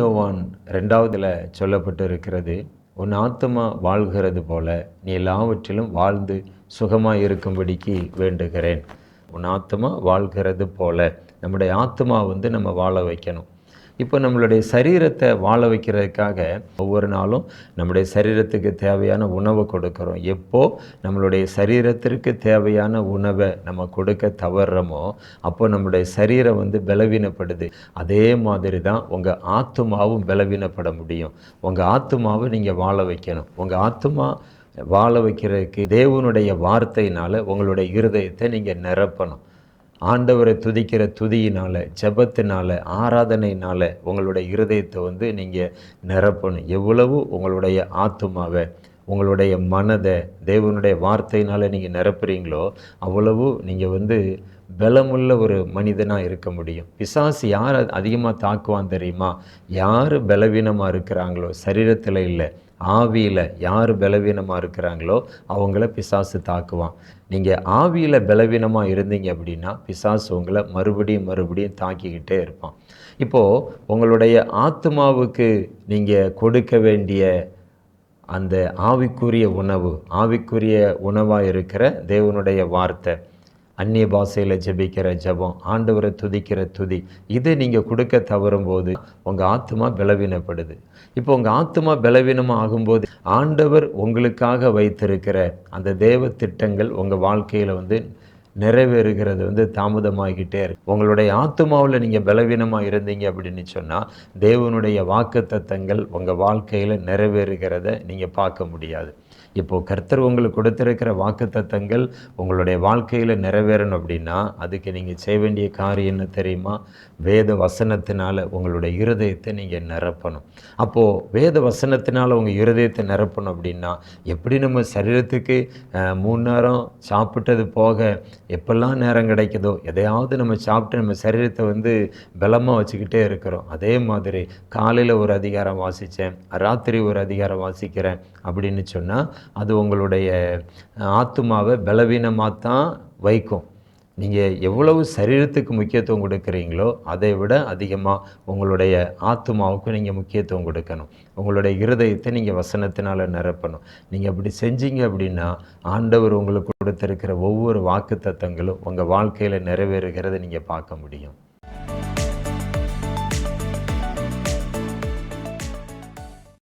யோவான் 2வதுல சொல்லப்பட்டு இருக்கிறது, உன் ஆத்துமா வாழ்கிறது போல நீ எல்லாவற்றிலும் வாழ்ந்து சுகமாய் இருக்கும்படிக்கு வேண்டுகிறேன். உன் ஆத்துமா வாழ்கிறது போல, நம்முடைய ஆத்துமா நம்ம வாழ வைக்கணும். இப்போ நம்மளுடைய சரீரத்தை வாழ வைக்கிறதுக்காக ஒவ்வொரு நாளும் நம்முடைய சரீரத்துக்கு தேவையான உணவை கொடுக்குறோம். எப்போ நம்மளுடைய சரீரத்திற்கு தேவையான உணவை நம்ம கொடுக்க தவறுறோமோ அப்போ நம்முடைய சரீரம் பலவீனப்படுது. அதே மாதிரி தான் உங்கள் ஆத்துமாவும் பலவீனப்பட முடியும். உங்கள் ஆத்துமாவை நீங்கள் வாழ வைக்கணும். உங்கள் ஆத்துமா வாழ வைக்கிறதுக்கு தேவனுடைய வார்த்தையினால் உங்களுடைய இருதயத்தை நீங்கள் நிரப்பணும். ஆண்டவரை துதிக்கிற துதியினால், ஜெபத்தினால், ஆராதனையினால் உங்களுடைய இருதயத்தை நீங்கள் நிரப்பணும். எவ்வளவு உங்களுடைய ஆத்துமாவை, உங்களுடைய மனதை தேவனுடைய வார்த்தையினால் நீங்கள் நிரப்புறீங்களோ அவ்வளவு நீங்கள் பலமுள்ள ஒரு மனிதனாக இருக்க முடியும். பிசாசு யார் அதிகமாக தாக்குவான் தெரியுமா? யார் பலவீனமாக இருக்கிறாங்களோ, சரீரத்தில் இல்லை ஆவியில் யார் பலவீனமாக இருக்கிறாங்களோ அவங்கள பிசாசு தாக்குவான். நீங்கள் ஆவியில் பலவீனமாக இருந்தீங்க அப்படின்னா பிசாசு உங்களை மறுபடியும் தாக்கிக்கிட்டே இருப்பான். இப்போது உங்களுடைய ஆத்மாவுக்கு நீங்கள் கொடுக்க வேண்டிய அந்த ஆவிக்குரிய உணவாக இருக்கிற தேவனுடைய வார்த்தை, அந்நிய பாஷையில் ஜெபிக்கிற ஜெபம், ஆண்டவரை துதிக்கிற துதி, இதை நீங்கள் கொடுக்க தவறும்போது உங்கள் ஆத்மா பலவீனப்படுது. இப்போ உங்கள் ஆத்மா பலவீனமாக ஆகும்போது ஆண்டவர் உங்களுக்காக வைத்திருக்கிற அந்த தேவ திட்டங்கள் உங்கள் வாழ்க்கையில் நிறைவேறுகிறது தாமதமாகிக்கிட்டே இருக்கு. உங்களுடைய ஆத்மாவில் நீங்கள் பலவீனமாக இருந்தீங்க அப்படின்னு சொன்னால் தேவனுடைய வாக்குத்தத்தங்கள் உங்கள் வாழ்க்கையில் நிறைவேறுகிறத நீங்கள் பார்க்க முடியாது. இப்போது கர்த்தர் உங்களுக்கு கொடுத்திருக்கிற வாக்குத்தத்தங்கள் உங்களுடைய வாழ்க்கையில் நிறைவேறணும் அப்படின்னா அதுக்கு நீங்கள் செய்ய வேண்டிய காரியம் என்ன தெரியுமா? வேத வசனத்தினால் உங்களுடைய இருதயத்தை நீங்கள் நிரப்பணும். அப்போது வேத வசனத்தினால் உங்கள் இருதயத்தை நிரப்பணும் அப்படின்னா எப்படி நம்ம சரீரத்துக்கு 3 நேரம் சாப்பிட்டது போக எப்பெல்லாம் நேரம் கிடைக்குதோ எதையாவது நம்ம சாப்பிட்டு நம்ம சரீரத்தை பலமாக வச்சுக்கிட்டே இருக்கிறோம். அதே மாதிரி காலையில் ஒரு அதிகாரம் வாசித்தேன், ராத்திரி ஒரு அதிகாரம் வாசிக்கிறேன் அப்படின்னு சொன்னால் அது உங்களுடைய ஆத்துமாவை பலவீனமாக தான் வைக்கும். நீங்கள் எவ்வளவு சரீரத்துக்கு முக்கியத்துவம் கொடுக்குறீங்களோ அதை விட அதிகமாக உங்களுடைய ஆத்துமாவுக்கு நீங்கள் முக்கியத்துவம் கொடுக்கணும். உங்களுடைய இருதயத்தை நீங்கள் வசனத்தினால் நிரப்பணும். நீங்கள் அப்படி செஞ்சீங்க அப்படின்னா ஆண்டவர் உங்களுக்கு கொடுத்திருக்கிற ஒவ்வொரு வாக்குத்தத்தங்களும் உங்கள் வாழ்க்கையில் நிறைவேறுகிறத நீங்கள் பார்க்க முடியும்.